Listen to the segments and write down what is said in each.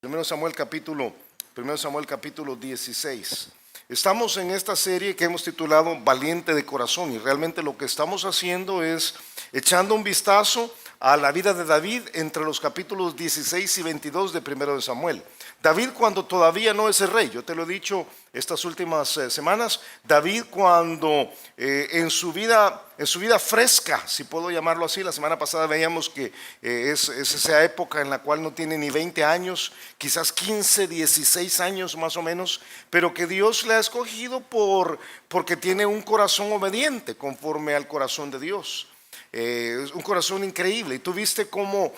1 Samuel capítulo 16. Estamos en esta serie que hemos titulado Valiente de Corazón, y realmente lo que estamos haciendo es echando un vistazo a la vida de David entre los capítulos 16 y 22 de 1 Samuel. David cuando todavía no es el rey, yo te lo he dicho estas últimas semanas, David cuando en su vida fresca, si puedo llamarlo así, la semana pasada veíamos que es esa época en la cual no tiene ni 20 años, quizás 15, 16 años más o menos, pero que Dios le ha escogido porque tiene un corazón obediente conforme al corazón de Dios. Es un corazón increíble, y tú viste cómo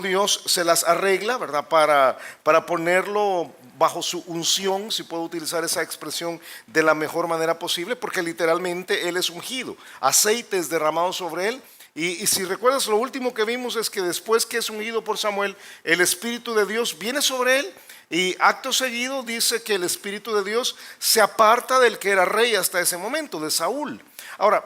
Dios se las arregla, ¿verdad? Para ponerlo bajo su unción, si puedo utilizar esa expresión, de la mejor manera posible, porque literalmente Él es ungido, aceites derramados sobre Él. Y si recuerdas, lo último que vimos es que después que es ungido por Samuel, el Espíritu de Dios viene sobre Él, y acto seguido dice que el Espíritu de Dios se aparta del que era rey hasta ese momento, de Saúl. Ahora,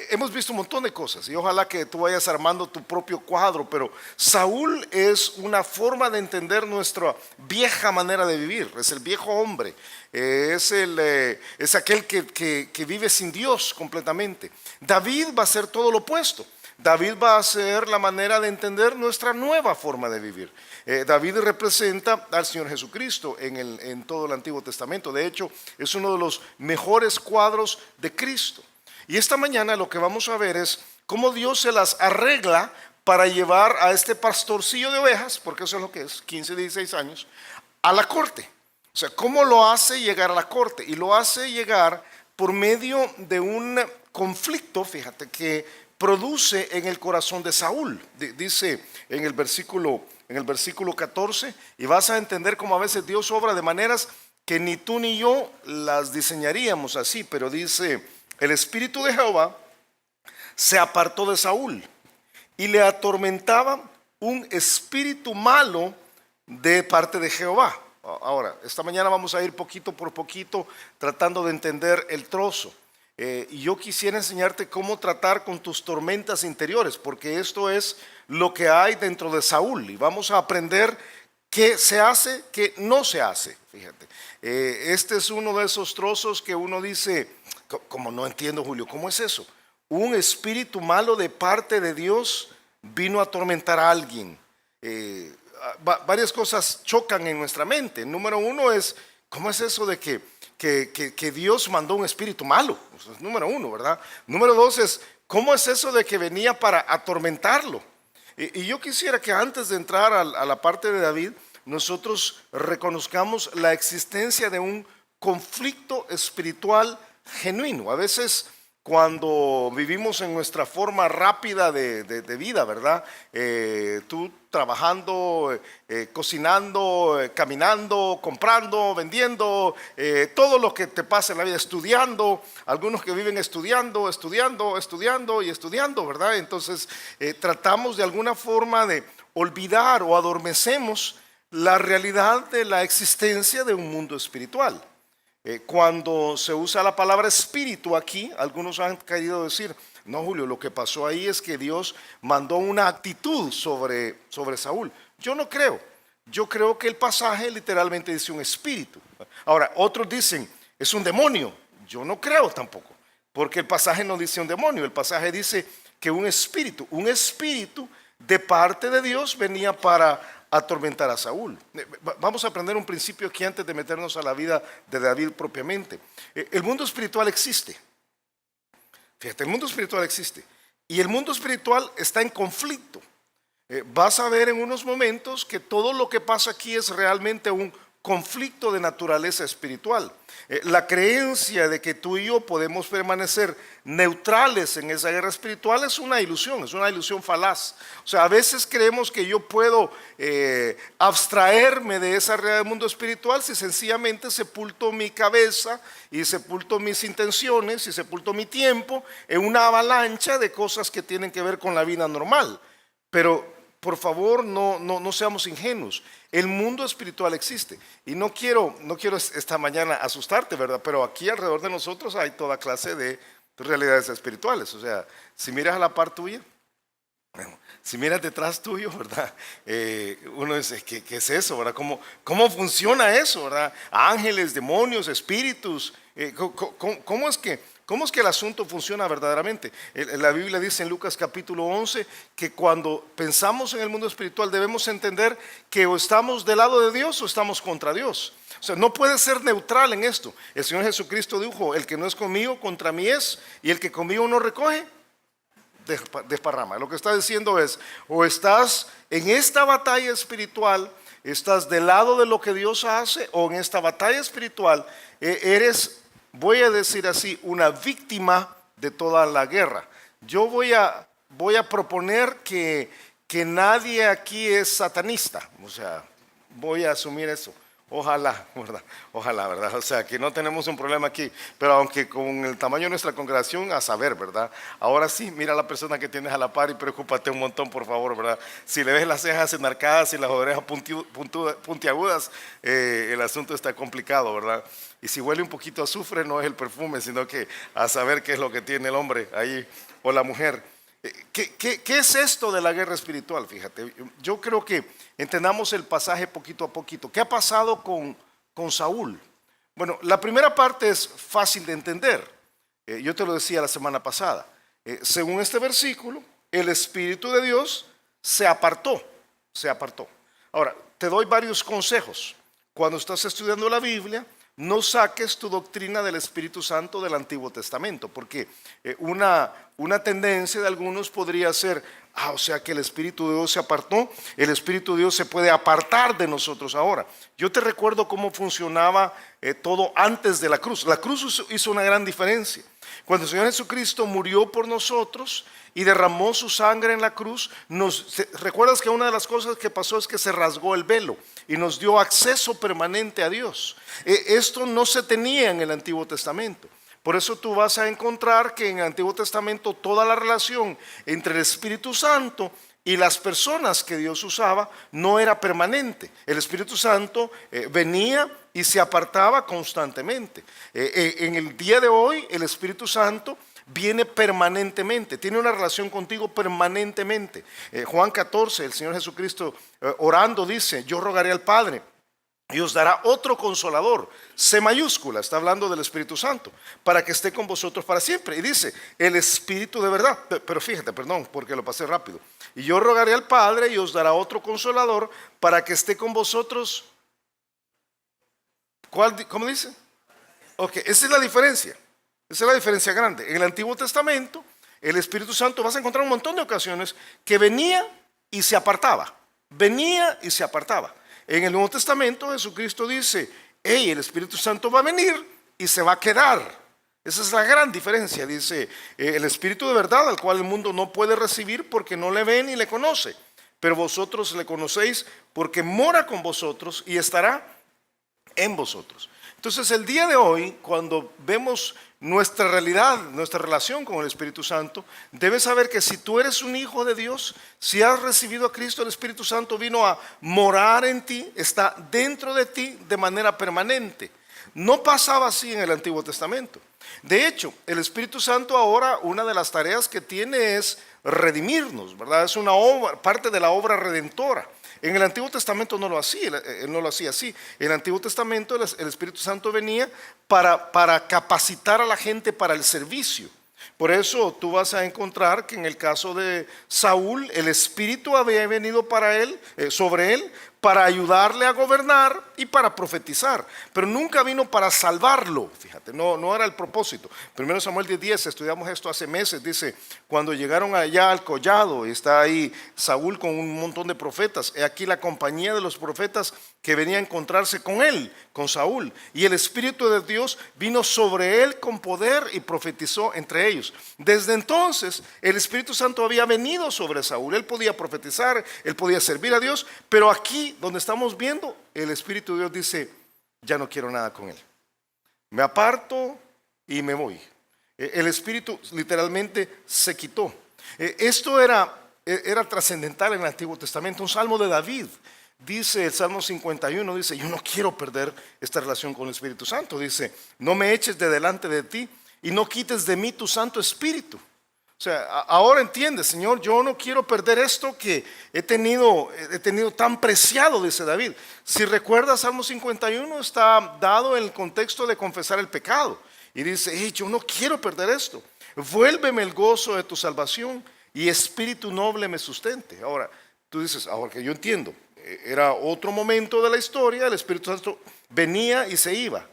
hemos visto un montón de cosas y ojalá que tú vayas armando tu propio cuadro, pero Saúl es una forma de entender nuestra vieja manera de vivir, es el viejo hombre, es aquel que vive sin Dios completamente. David va a ser todo lo opuesto. David va a ser la manera de entender nuestra nueva forma de vivir. David representa al Señor Jesucristo en todo el Antiguo Testamento. De hecho, es uno de los mejores cuadros de Cristo. Y esta mañana lo que vamos a ver es cómo Dios se las arregla para llevar a este pastorcillo de ovejas, porque eso es lo que es, 15, 16 años, a la corte. O sea, cómo lo hace llegar a la corte. Y lo hace llegar por medio de un conflicto, fíjate, que produce en el corazón de Saúl. Dice en el versículo 14, y vas a entender cómo a veces Dios obra de maneras que ni tú ni yo las diseñaríamos así, pero dice: el espíritu de Jehová se apartó de Saúl y le atormentaba un espíritu malo de parte de Jehová. Ahora, esta mañana vamos a ir poquito por poquito tratando de entender el trozo. Y yo quisiera enseñarte cómo tratar con tus tormentas interiores, porque esto es lo que hay dentro de Saúl, y vamos a aprender qué se hace, qué no se hace. Fíjate, este es uno de esos trozos que uno dice, como no entiendo, Julio, ¿cómo es eso? Un espíritu malo de parte de Dios vino a atormentar a alguien. Varias cosas chocan en nuestra mente. Número uno es, ¿cómo es eso de que Dios mandó un espíritu malo? Eso es número uno, ¿verdad? Número dos es, ¿cómo es eso de que venía para atormentarlo? Y yo quisiera que antes de entrar a la parte de David, nosotros reconozcamos la existencia de un conflicto espiritual genuino. A veces cuando vivimos en nuestra forma rápida de vida, ¿verdad? Tú trabajando, cocinando, caminando, comprando, vendiendo, todo lo que te pasa en la vida, estudiando, algunos que viven estudiando, ¿verdad? Entonces tratamos de alguna forma de olvidar o adormecemos la realidad de la existencia de un mundo espiritual. Cuando se usa la palabra espíritu aquí, algunos han querido decir, no, Julio, lo que pasó ahí es que Dios mandó una actitud sobre Saúl. Yo no creo. Yo creo que el pasaje literalmente dice un espíritu. Ahora, otros dicen, es un demonio. Yo no creo tampoco, porque el pasaje no dice un demonio. El pasaje dice que un espíritu de parte de Dios venía para atormentar a Saúl. Vamos a aprender un principio aquí antes de meternos a la vida de David propiamente. El mundo espiritual existe. Fíjate, el mundo espiritual existe. Y el mundo espiritual está en conflicto. Vas a ver en unos momentos que todo lo que pasa aquí es realmente un conflicto de naturaleza espiritual. La creencia de que tú y yo podemos permanecer neutrales en esa guerra espiritual es una ilusión falaz. O sea, a veces creemos que yo puedo abstraerme de esa realidad del mundo espiritual si sencillamente sepulto mi cabeza y sepulto mis intenciones y sepulto mi tiempo en una avalancha de cosas que tienen que ver con la vida normal. Pero por favor, no seamos ingenuos. El mundo espiritual existe. Y no quiero esta mañana asustarte, ¿verdad? Pero aquí alrededor de nosotros hay toda clase de realidades espirituales. O sea, si miras a la par tuya, Si miras detrás tuyo, ¿verdad? Uno dice, ¿qué es eso, verdad? ¿Cómo funciona eso, verdad? Ángeles, demonios, espíritus. ¿Cómo es que el asunto funciona verdaderamente? La Biblia dice en Lucas capítulo 11 que cuando pensamos en el mundo espiritual debemos entender que o estamos del lado de Dios o estamos contra Dios. O sea, no puede ser neutral en esto. El Señor Jesucristo dijo, el que no es conmigo, contra mí es, y el que conmigo no recoge, desparrama. Lo que está diciendo es, o estás en esta batalla espiritual, estás del lado de lo que Dios hace, o en esta batalla espiritual eres, voy a decir así, una víctima de toda la guerra. Yo voy a proponer que nadie aquí es satanista, o sea, voy a asumir eso. Ojalá, ¿verdad? Ojalá, ¿verdad? O sea, que no tenemos un problema aquí, pero aunque con el tamaño de nuestra congregación, a saber, ¿verdad? Ahora sí, mira a la persona que tienes a la par y preocúpate un montón, por favor, ¿verdad? Si le ves las cejas enarcadas y las orejas puntiagudas, el asunto está complicado, ¿verdad? Y si huele un poquito a azufre, no es el perfume, sino que a saber qué es lo que tiene el hombre ahí o la mujer. ¿Qué es esto de la guerra espiritual? Fíjate, yo creo que entendamos el pasaje poquito a poquito. ¿Qué ha pasado con Saúl? Bueno, la primera parte es fácil de entender. Yo te lo decía la semana pasada. Según este versículo, el Espíritu de Dios se apartó. Ahora, te doy varios consejos. Cuando estás estudiando la Biblia, no saques tu doctrina del Espíritu Santo del Antiguo Testamento, porque una tendencia de algunos podría ser, o sea que el Espíritu de Dios se apartó, el Espíritu de Dios se puede apartar de nosotros ahora. Yo te recuerdo cómo funcionaba todo antes de la cruz. La cruz hizo una gran diferencia. Cuando el Señor Jesucristo murió por nosotros y derramó su sangre en la cruz, recuerdas que una de las cosas que pasó es que se rasgó el velo y nos dio acceso permanente a Dios. Esto no se tenía en el Antiguo Testamento. Por eso tú vas a encontrar que en el Antiguo Testamento toda la relación entre el Espíritu Santo y las personas que Dios usaba no era permanente. El Espíritu Santo venía y se apartaba constantemente. En el día de hoy el Espíritu Santo viene permanentemente, tiene una relación contigo permanentemente. Juan 14, el Señor Jesucristo orando dice, yo rogaré al Padre y os dará otro consolador, C mayúscula, está hablando del Espíritu Santo, para que esté con vosotros para siempre. Y dice, el Espíritu de verdad, pero fíjate, perdón, porque lo pasé rápido. Y yo rogaré al Padre y os dará otro consolador para que esté con vosotros. ¿Cómo dice? Ok, esa es la diferencia. Esa es la diferencia grande. En el Antiguo Testamento, el Espíritu Santo vas a encontrar un montón de ocasiones que venía y se apartaba. Venía y se apartaba. En el Nuevo Testamento, Jesucristo dice, el Espíritu Santo va a venir y se va a quedar. Esa es la gran diferencia. Dice, el Espíritu de verdad, al cual el mundo no puede recibir porque no le ve ni le conoce. Pero vosotros le conocéis porque mora con vosotros y estará en vosotros. Entonces el día de hoy, cuando vemos nuestra realidad, nuestra relación con el Espíritu Santo, debes saber que si tú eres un hijo de Dios, si has recibido a Cristo, el Espíritu Santo vino a morar en ti, está dentro de ti de manera permanente. No pasaba así en el Antiguo Testamento. De hecho, el Espíritu Santo ahora una de las tareas que tiene es redimirnos, ¿verdad? Es una obra, parte de la obra redentora. En el Antiguo Testamento no lo hacía así. En el Antiguo Testamento el Espíritu Santo venía para capacitar a la gente para el servicio. Por eso tú vas a encontrar que en el caso de Saúl, el Espíritu había venido sobre él, para ayudarle a gobernar y para profetizar, pero nunca vino para salvarlo. Fíjate, no era el propósito. 1 Samuel 10:10, estudiamos esto hace meses, dice, cuando llegaron allá al collado, está ahí Saúl con un montón de profetas, he aquí la compañía de los profetas que venía a encontrarse con él, con Saúl, y el Espíritu de Dios vino sobre él con poder y profetizó entre ellos. Desde entonces el Espíritu Santo había venido sobre Saúl, él podía profetizar, él podía servir a Dios, pero aquí donde estamos viendo, el Espíritu de Dios dice, ya no quiero nada con él, me aparto y me voy. El Espíritu literalmente se quitó. Esto era trascendental en el Antiguo Testamento. Un salmo de David dice, el Salmo 51 dice, yo no quiero perder esta relación con el Espíritu Santo. Dice, no me eches de delante de ti y no quites de mí tu Santo Espíritu. O sea, ahora entiende, Señor, yo no quiero perder esto que he tenido tan preciado, dice David. Si recuerdas, Salmo 51 está dado en el contexto de confesar el pecado. Y dice, hey, yo no quiero perder esto. Vuélveme el gozo de tu salvación y espíritu noble me sustente. Ahora, tú dices, ahora que yo entiendo, era otro momento de la historia, el Espíritu Santo venía y se iba.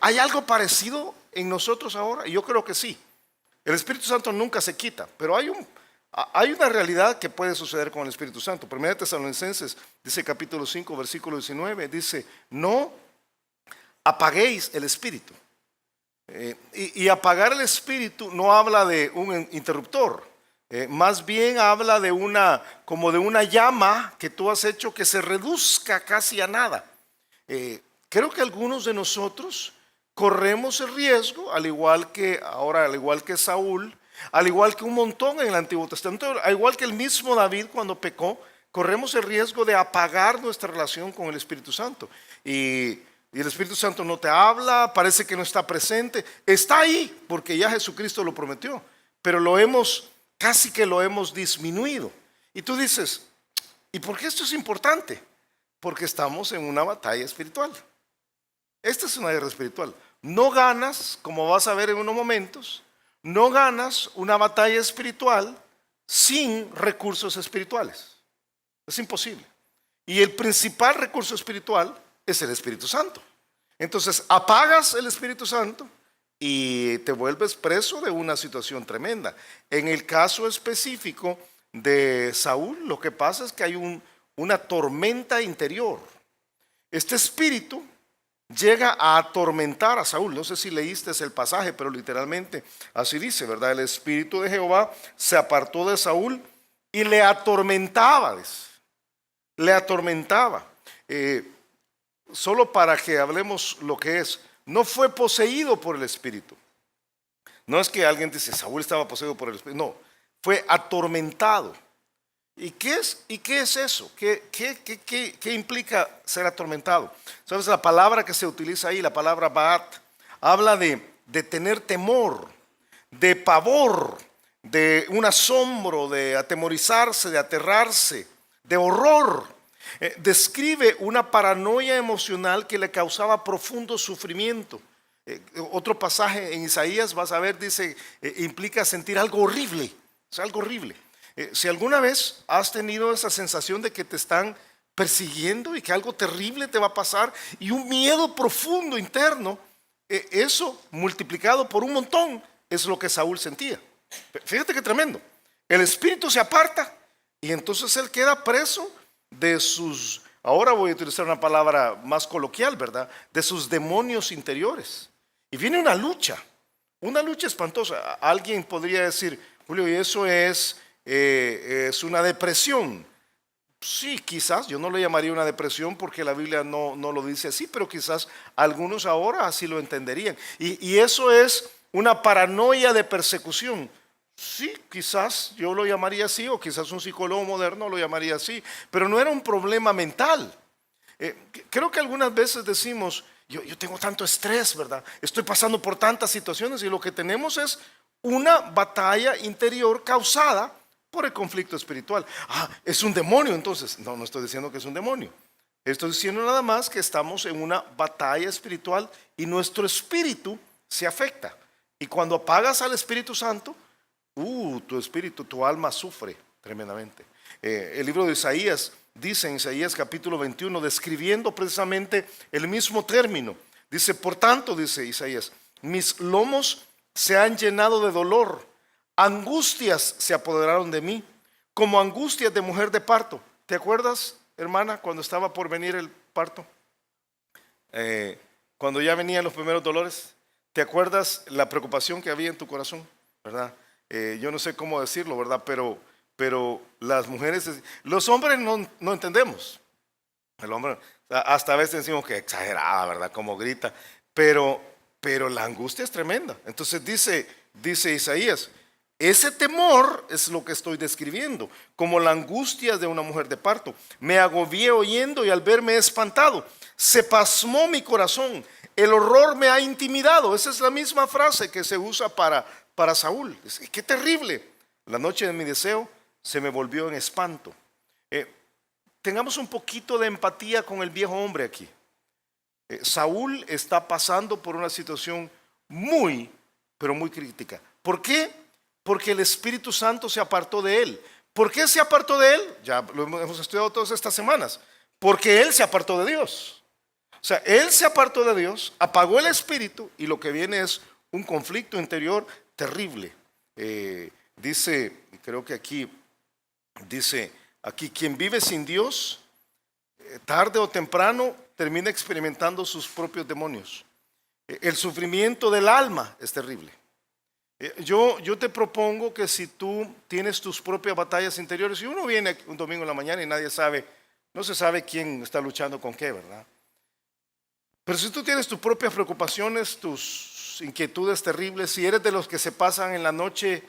¿Hay algo parecido en nosotros ahora? Yo creo que sí. El Espíritu Santo nunca se quita, pero hay una realidad que puede suceder con el Espíritu Santo. Primera de Tesalonicenses, dice capítulo 5, versículo 19, dice, no apaguéis el Espíritu. Y apagar el Espíritu no habla de un interruptor, más bien habla como de una llama que tú has hecho que se reduzca casi a nada. Creo que algunos de nosotros corremos el riesgo, al igual que Saúl, al igual que un montón en el Antiguo Testamento, al igual que el mismo David cuando pecó, corremos el riesgo de apagar nuestra relación con el Espíritu Santo. Y el Espíritu Santo no te habla, parece que no está presente, está ahí porque ya Jesucristo lo prometió, pero casi que lo hemos disminuido. Y tú dices, ¿y por qué esto es importante? Porque estamos en una batalla espiritual. Esta es una guerra espiritual. No ganas, como vas a ver en unos momentos, no ganas una batalla espiritual sin recursos espirituales. Es imposible. Y el principal recurso espiritual es el Espíritu Santo. Entonces apagas el Espíritu Santo y te vuelves preso de una situación tremenda. En el caso específico de Saúl, lo que pasa es que hay una tormenta interior. Este espíritu llega a atormentar a Saúl. No sé si leíste el pasaje, pero literalmente así dice, ¿verdad? El espíritu de Jehová se apartó de Saúl y le atormentaba. Le atormentaba. Solo para que hablemos lo que es. No fue poseído por el espíritu. No es que alguien dice, Saúl estaba poseído por el espíritu. No, fue atormentado. ¿Y qué es eso? ¿Qué implica ser atormentado? ¿Sabes? La palabra que se utiliza ahí, la palabra Baat, habla de tener temor, de pavor, de un asombro, de atemorizarse, de aterrarse, de horror. Describe una paranoia emocional que le causaba profundo sufrimiento. Otro pasaje en Isaías, vas a ver, dice, implica sentir algo horrible, es algo horrible. Si alguna vez has tenido esa sensación de que te están persiguiendo y que algo terrible te va a pasar y un miedo profundo interno, eso multiplicado por un montón es lo que Saúl sentía. Fíjate qué tremendo. El espíritu se aparta y entonces él queda preso de sus, ahora voy a utilizar una palabra más coloquial, ¿verdad? De sus demonios interiores. Y viene una lucha espantosa. Alguien podría decir, Julio, ¿y eso es una depresión? Sí, quizás, yo no lo llamaría una depresión porque la Biblia no lo dice así, pero quizás algunos ahora así lo entenderían. Y eso es una paranoia de persecución. Sí, quizás yo lo llamaría así, o quizás un psicólogo moderno lo llamaría así, pero no era un problema mental. Creo que algunas veces decimos, yo tengo tanto estrés, ¿verdad? Estoy pasando por tantas situaciones y lo que tenemos es una batalla interior causada por el conflicto espiritual. Es un demonio entonces. No estoy diciendo que es un demonio. Estoy diciendo nada más que estamos en una batalla espiritual y nuestro espíritu se afecta. Y cuando apagas al Espíritu Santo, tu espíritu, tu alma sufre tremendamente. El libro de Isaías dice en Isaías capítulo 21, describiendo precisamente el mismo término. Dice, por tanto, dice Isaías, mis lomos se han llenado de dolor, angustias se apoderaron de mí, como angustias de mujer de parto. ¿Te acuerdas, hermana, cuando estaba por venir el parto? Cuando ya venían los primeros dolores. ¿Te acuerdas la preocupación que había en tu corazón? ¿Verdad? Yo no sé cómo decirlo, ¿verdad? Pero las mujeres, los hombres no entendemos. El hombre, hasta a veces decimos que exagerada, ¿verdad? Como grita, pero la angustia es tremenda. Entonces dice Isaías, ese temor es lo que estoy describiendo, como la angustia de una mujer de parto. Me agobié oyendo y al verme he espantado. Se pasmó mi corazón, el horror me ha intimidado. Esa es la misma frase que se usa para para Saúl. Dice, qué terrible. La noche de mi deseo se me volvió en espanto. Tengamos un poquito de empatía con el viejo hombre aquí. Saúl está pasando por una situación muy, pero muy crítica. ¿Por qué? Porque el Espíritu Santo se apartó de él. ¿Por qué se apartó de él? Ya lo hemos estudiado todas estas semanas. Porque él se apartó de Dios. O sea, él se apartó de Dios, apagó el Espíritu y lo que viene es un conflicto interior terrible. Dice, creo que aquí, dice, aquí quien vive sin Dios, tarde o temprano termina experimentando sus propios demonios. El sufrimiento del alma es terrible. Yo te propongo que si tú tienes tus propias batallas interiores, y uno viene un domingo en la mañana y nadie sabe, no se sabe quién está luchando con qué, ¿verdad? Pero si tú tienes tus propias preocupaciones, tus inquietudes terribles, si eres de los que se pasan en la noche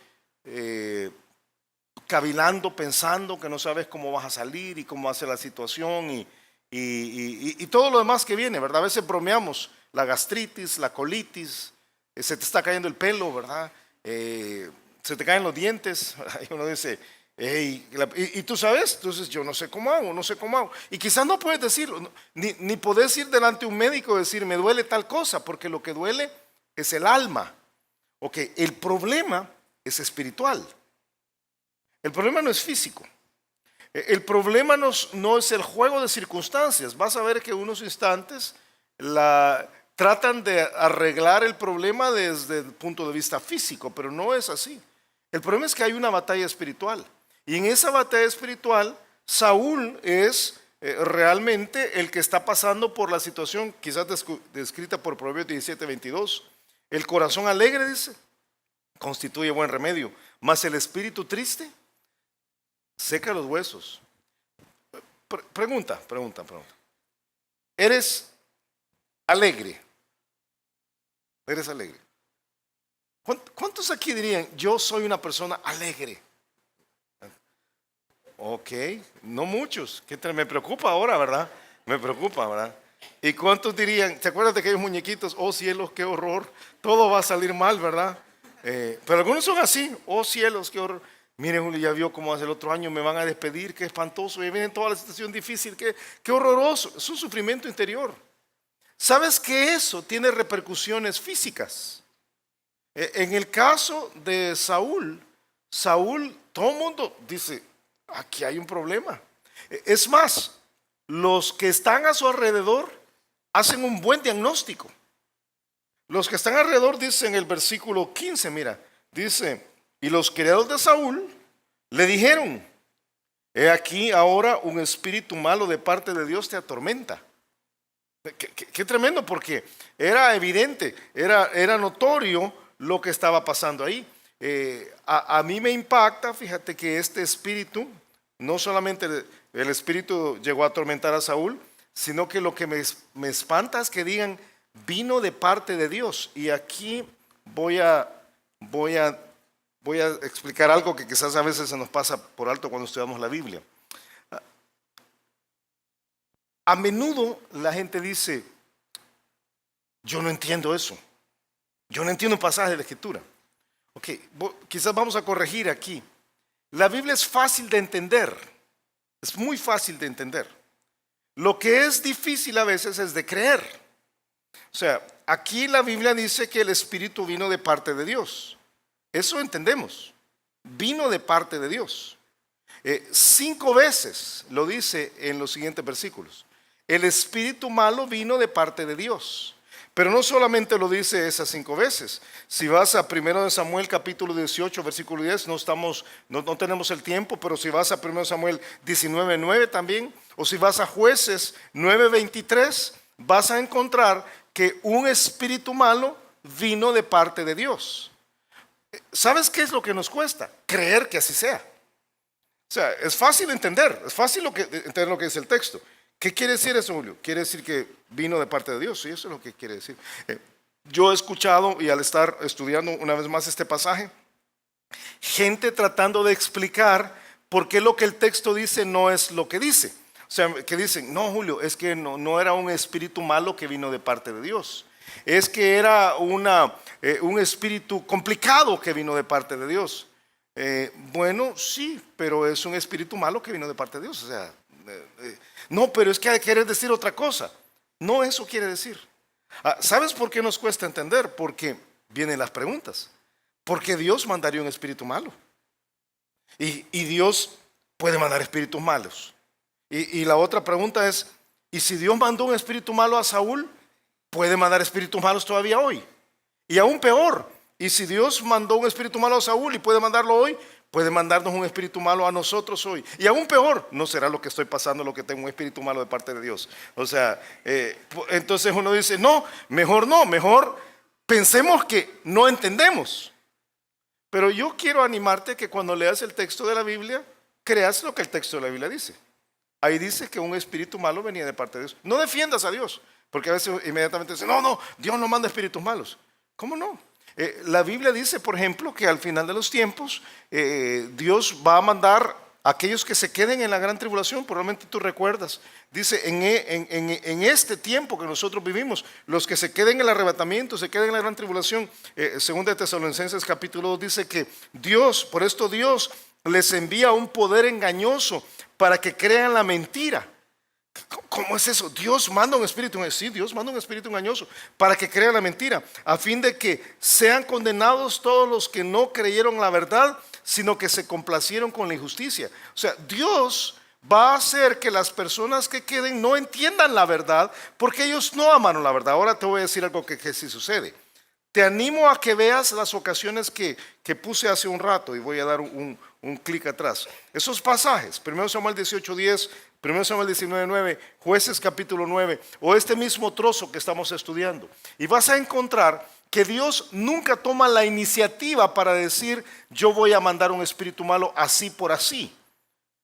cavilando, pensando que no sabes cómo vas a salir y cómo va a ser la situación y todo lo demás que viene, ¿verdad? A veces bromeamos, la gastritis, la colitis, se te está cayendo el pelo, ¿verdad? Se te caen los dientes, y uno dice, hey, y tú sabes, entonces yo no sé cómo hago, no sé cómo hago. Y quizás no puedes decirlo, ni podés ir delante de un médico y decir, me duele tal cosa, porque lo que duele es el alma. Ok, el problema es espiritual. El problema no es físico. El problema no es el juego de circunstancias. Vas a ver que unos instantes tratan de arreglar el problema desde el punto de vista físico, pero no es así. El problema es que hay una batalla espiritual. Y en esa batalla espiritual, Saúl es realmente el que está pasando por la situación, quizás descrita por Proverbios 17:22. El corazón alegre, dice, constituye buen remedio, mas el espíritu triste seca los huesos. Pregunta. ¿Eres alegre? ¿Eres alegre? ¿Cuántos aquí dirían, yo soy una persona alegre? Ok, no muchos. Me preocupa ahora, ¿verdad? Me preocupa, ¿verdad? ¿Y cuántos dirían, ¿te acuerdas de aquellos muñequitos? Oh cielos, qué horror, todo va a salir mal, ¿verdad? Pero algunos son así, oh cielos, qué horror. Miren, Julio, ya vio cómo hace el otro año me van a despedir, qué espantoso, y viene toda la situación difícil, qué horroroso. Es un sufrimiento interior. ¿Sabes que eso tiene repercusiones físicas? En el caso de Saúl, todo el mundo dice, aquí hay un problema. Es más, los que están a su alrededor hacen un buen diagnóstico. Los que están alrededor dicen en el versículo 15, mira, dice, y los criados de Saúl le dijeron, he aquí ahora un espíritu malo de parte de Dios te atormenta. Qué tremendo, porque era evidente, era notorio lo que estaba pasando ahí. A mí me impacta, fíjate que este espíritu, no solamente el espíritu llegó a atormentar a Saúl, sino que lo que me espanta es que digan, vino de parte de Dios. Y aquí voy a explicar algo que quizás a veces se nos pasa por alto cuando estudiamos la Biblia. A menudo la gente dice, yo no entiendo eso. Yo no entiendo un pasaje de la Escritura. Ok, quizás vamos a corregir aquí. La Biblia es fácil de entender. Es muy fácil de entender. Lo que es difícil a veces es de creer. O sea, aquí la Biblia dice que el Espíritu vino de parte de Dios. Eso entendemos. Vino de parte de Dios. 5 veces lo dice en los siguientes versículos. El espíritu malo vino de parte de Dios. Pero no solamente lo dice esas 5 veces. Si vas a 1 Samuel capítulo 18, versículo 10, no tenemos el tiempo, pero si vas a 1 Samuel 19:9 también, o si vas a Jueces 9:23, vas a encontrar que un espíritu malo vino de parte de Dios. ¿Sabes qué es lo que nos cuesta? Creer que así sea. O sea, es fácil entender, es fácil entender lo que dice el texto. ¿Qué quiere decir eso, Julio? Quiere decir que vino de parte de Dios, sí, eso es lo que quiere decir. Yo he escuchado, y al estar estudiando una vez más este pasaje, gente tratando de explicar por qué lo que el texto dice no es lo que dice. O sea, que dicen, no, Julio, es que no era un espíritu malo que vino de parte de Dios. es que era un espíritu complicado que vino de parte de Dios. Bueno, sí, pero es un espíritu malo que vino de parte de Dios. O sea, no, pero es que quiere decir otra cosa. No, eso quiere decir. ¿Sabes por qué nos cuesta entender? Porque vienen las preguntas. ¿Por qué Dios mandaría un espíritu malo? Y Dios puede mandar espíritus malos. Y la otra pregunta es, ¿y si Dios mandó un espíritu malo a Saúl, puede mandar espíritus malos todavía hoy? Y aún peor, ¿y si Dios mandó un espíritu malo a Saúl y puede mandarlo hoy, puede mandarnos un espíritu malo a nosotros hoy? Y aún peor, ¿no será lo que estoy pasando lo que tengo un espíritu malo de parte de Dios? O sea, entonces uno dice, no, mejor pensemos que no entendemos. Pero yo quiero animarte que cuando leas el texto de la Biblia, creas lo que el texto de la Biblia dice. Ahí dice que un espíritu malo venía de parte de Dios. No defiendas a Dios, porque a veces inmediatamente dicen, no, Dios no manda espíritus malos. ¿Cómo no? La Biblia dice, por ejemplo, que al final de los tiempos, Dios va a mandar a aquellos que se queden en la gran tribulación. Probablemente tú recuerdas. Dice, en este tiempo que nosotros vivimos, los que se queden en el arrebatamiento, se queden en la gran tribulación. Segunda de Tesalonicenses capítulo 2 dice que por esto Dios les envía un poder engañoso para que crean la mentira. ¿Cómo es eso? Dios manda un espíritu engañoso. Sí, Dios manda un espíritu engañoso para que crean la mentira, a fin de que sean condenados todos los que no creyeron la verdad, sino que se complacieron con la injusticia. O sea, Dios va a hacer que las personas que queden no entiendan la verdad, porque ellos no amaron la verdad. Ahora te voy a decir algo que sí sucede. Te animo a que veas las ocasiones que puse hace un rato, y voy a dar un clic atrás. Esos pasajes, 1 Samuel 18:10, 1 Samuel 19:9, Jueces capítulo 9, o este mismo trozo que estamos estudiando. Y vas a encontrar que Dios nunca toma la iniciativa para decir, yo voy a mandar un espíritu malo así por así.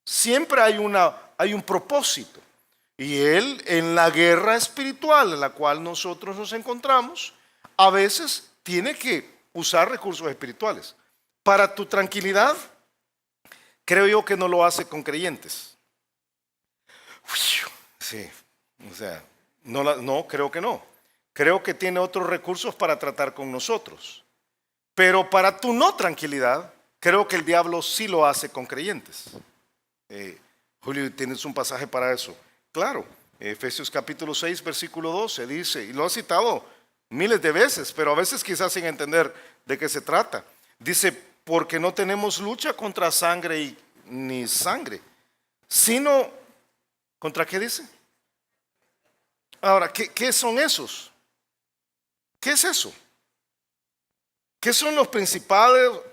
Siempre hay un propósito. Y Él, en la guerra espiritual en la cual nosotros nos encontramos, a veces tiene que usar recursos espirituales. Para tu tranquilidad, creo yo que no lo hace con creyentes. Sí, o sea, no, creo que no. Creo que tiene otros recursos para tratar con nosotros. Pero para tu no tranquilidad, creo que el diablo sí lo hace con creyentes. Julio, ¿tienes un pasaje para eso? Claro, Efesios capítulo 6, versículo 12 dice, y lo ha citado miles de veces, pero a veces quizás sin entender de qué se trata. Dice, porque no tenemos lucha contra sangre ni sangre, sino, ¿contra qué dice? Ahora, ¿qué son esos? ¿Qué es eso? ¿Qué son los principados,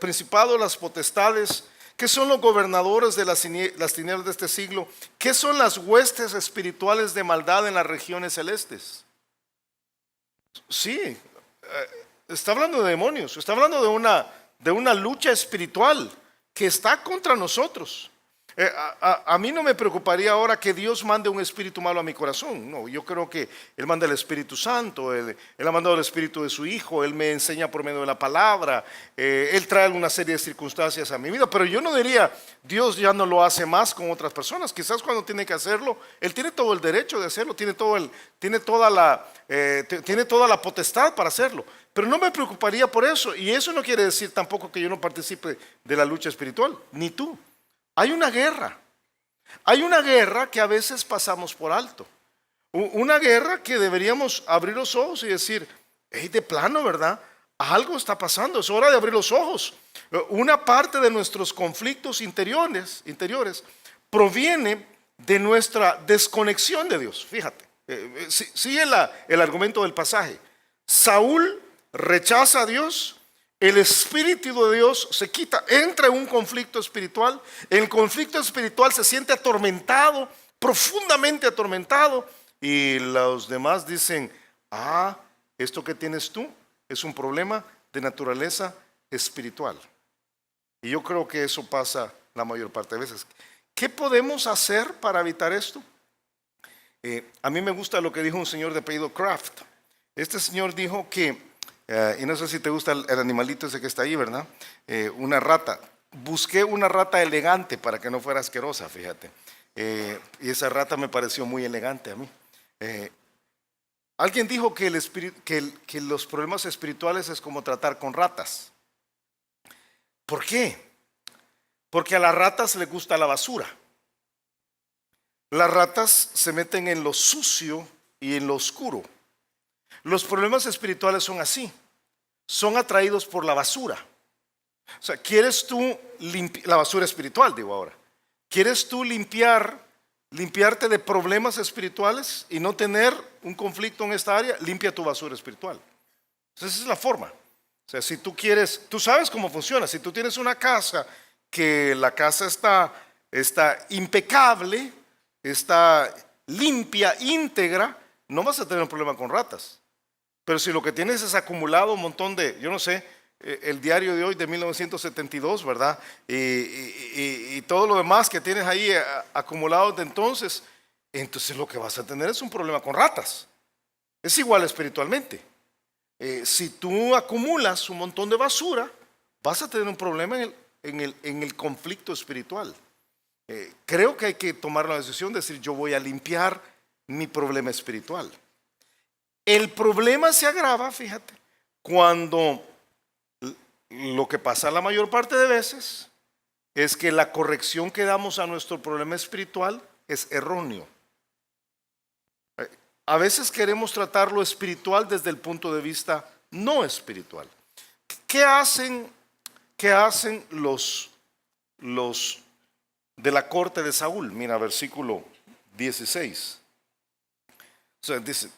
las potestades? ¿Qué son los gobernadores de las tinieblas de este siglo? ¿Qué son las huestes espirituales de maldad en las regiones celestes? Sí, está hablando de demonios, está hablando de una lucha espiritual que está contra nosotros. A mí no me preocuparía ahora que Dios mande un espíritu malo a mi corazón. No, yo creo que Él manda el Espíritu Santo, Él ha mandado el Espíritu de su Hijo, Él me enseña por medio de la palabra, Él trae una serie de circunstancias a mi vida. Pero yo no diría, Dios ya no lo hace más con otras personas. Quizás cuando tiene que hacerlo, Él tiene todo el derecho de hacerlo, tiene toda la potestad para hacerlo. Pero no me preocuparía por eso. Y eso no quiere decir tampoco que yo no participe de la lucha espiritual, ni tú. Hay una guerra que a veces pasamos por alto. Una guerra que deberíamos abrir los ojos y decir, hey, de plano, ¿verdad? Algo está pasando, es hora de abrir los ojos. Una parte de nuestros conflictos interiores proviene de nuestra desconexión de Dios. Fíjate, sigue el argumento del pasaje. Saúl rechaza a Dios. El Espíritu de Dios se quita, entra en un conflicto espiritual. El conflicto espiritual se siente atormentado, profundamente atormentado. Y los demás dicen, esto que tienes tú es un problema de naturaleza espiritual. Y yo creo que eso pasa la mayor parte de veces. ¿Qué podemos hacer para evitar esto? A mí me gusta lo que dijo un señor de apellido Kraft. Este señor dijo que y no sé si te gusta el animalito ese que está ahí, ¿verdad? Una rata. Busqué una rata elegante para que no fuera asquerosa, fíjate. Y esa rata me pareció muy elegante a mí. Alguien dijo que, que los problemas espirituales es como tratar con ratas. ¿Por qué? Porque a las ratas les gusta la basura. Las ratas se meten en lo sucio y en lo oscuro. Los problemas espirituales son así. Son atraídos por la basura. O sea, ¿quieres tú la basura espiritual, digo ahora? ¿Quieres tú limpiarte de problemas espirituales y no tener un conflicto en esta área? Limpia tu basura espiritual. Entonces, esa es la forma. O sea, si tú quieres, tú sabes cómo funciona. Si tú tienes una casa que la casa está impecable, está limpia, íntegra, no vas a tener un problema con ratas. Pero si lo que tienes es acumulado un montón de, yo no sé, el diario de hoy de 1972, ¿verdad? Y todo lo demás que tienes ahí acumulado de entonces lo que vas a tener es un problema con ratas. Es igual espiritualmente. Si tú acumulas un montón de basura, vas a tener un problema en el conflicto espiritual. Creo que hay que tomar la decisión de decir, yo voy a limpiar mi problema espiritual. El problema se agrava, fíjate, cuando lo que pasa la mayor parte de veces es que la corrección que damos a nuestro problema espiritual es erróneo. A veces queremos tratar lo espiritual desde el punto de vista no espiritual. ¿Qué hacen los de la corte de Saúl? Mira, versículo 16. O sea, dice,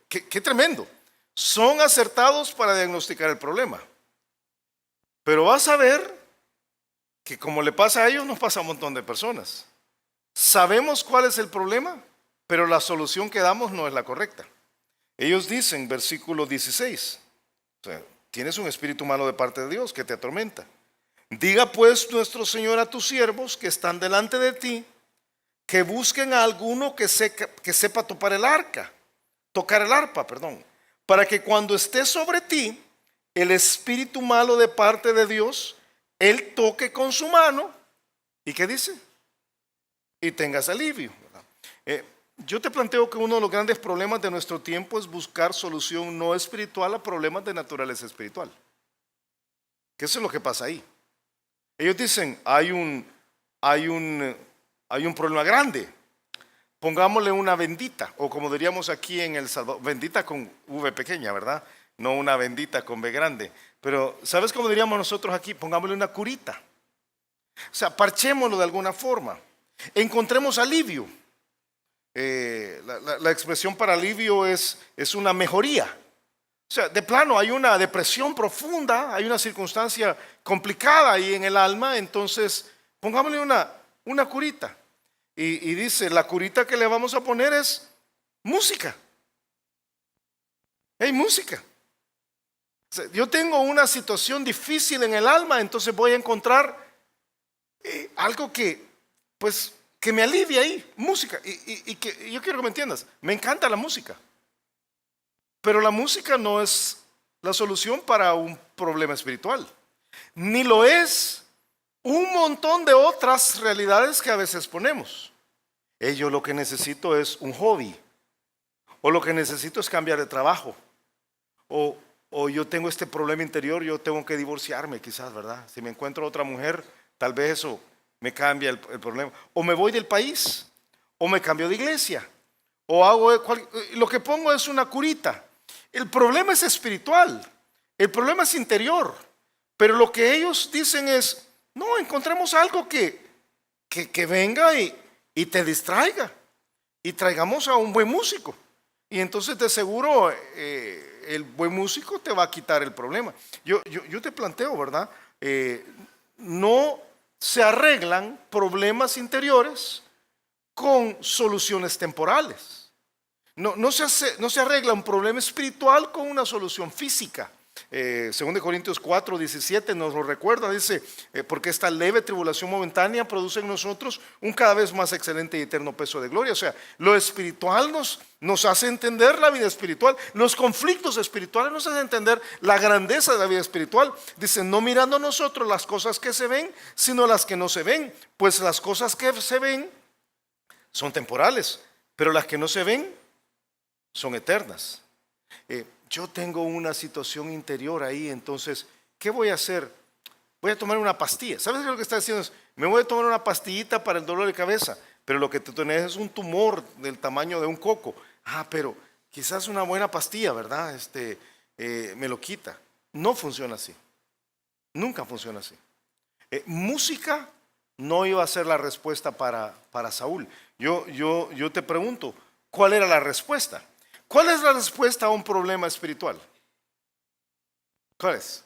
qué tremendo. Son acertados para diagnosticar el problema. Pero vas a ver que como le pasa a ellos, nos pasa a un montón de personas. Sabemos cuál es el problema, pero la solución que damos no es la correcta. Ellos dicen, versículo 16, o sea, tienes un espíritu malo de parte de Dios que te atormenta. Diga pues nuestro Señor a tus siervos que están delante de ti, que busquen a alguno que sepa tocar el arpa, para que cuando esté sobre ti el espíritu malo de parte de Dios, él toque con su mano, ¿y qué dice? Y tengas alivio. Yo te planteo que uno de los grandes problemas de nuestro tiempo es buscar solución no espiritual a problemas de naturaleza espiritual. ¿Qué es lo que pasa ahí? Ellos dicen, hay un problema grande. Pongámosle una bendita, o como diríamos aquí en El Salvador, bendita con V pequeña, ¿verdad? No una bendita con B grande. Pero, ¿sabes cómo diríamos nosotros aquí? Pongámosle una curita. O sea, parchémoslo de alguna forma. Encontremos alivio. La expresión para alivio es una mejoría. O sea, de plano hay una depresión profunda, hay una circunstancia complicada ahí en el alma, entonces pongámosle una curita. Y dice, la curita que le vamos a poner es música. Hay música. O sea, yo tengo una situación difícil en el alma, entonces voy a encontrar algo que me alivie ahí, música. Y que yo quiero que me entiendas, me encanta la música. Pero la música no es la solución para un problema espiritual. Ni lo es un montón de otras realidades que a veces ponemos. Yo lo que necesito es un hobby. O lo que necesito es cambiar de trabajo. O yo tengo este problema interior, yo tengo que divorciarme quizás, ¿verdad? Si me encuentro otra mujer, tal vez eso me cambia el problema. O me voy del país, o me cambio de iglesia, o hago lo que pongo es una curita. El problema es espiritual, el problema es interior, pero lo que ellos dicen es, no, encontremos algo que venga y te distraiga, y traigamos a un buen músico, y entonces de seguro el buen músico te va a quitar el problema. Yo te planteo, ¿verdad? No se arreglan problemas interiores con soluciones temporales. No se arregla un problema espiritual con una solución física. 2 Corintios 4, 17 nos lo recuerda, dice, porque esta leve tribulación momentánea produce en nosotros un cada vez más excelente y eterno peso de gloria. O sea, lo espiritual nos hace entender la vida espiritual, los conflictos espirituales nos hacen entender la grandeza de la vida espiritual. Dice, no mirando nosotros las cosas que se ven, sino las que no se ven, pues las cosas que se ven son temporales, pero las que no se ven son eternas. Yo tengo una situación interior ahí, entonces, ¿qué voy a hacer? Voy a tomar una pastilla. ¿Sabes lo que está diciendo? Me voy a tomar una pastillita para el dolor de cabeza, pero lo que tú tenés es un tumor del tamaño de un coco. Pero quizás una buena pastilla, ¿verdad? Me lo quita. No funciona así. Nunca funciona así. Música no iba a ser la respuesta para Saúl. Yo te pregunto, ¿cuál era la respuesta? ¿Cuál es la respuesta a un problema espiritual? ¿Cuál es?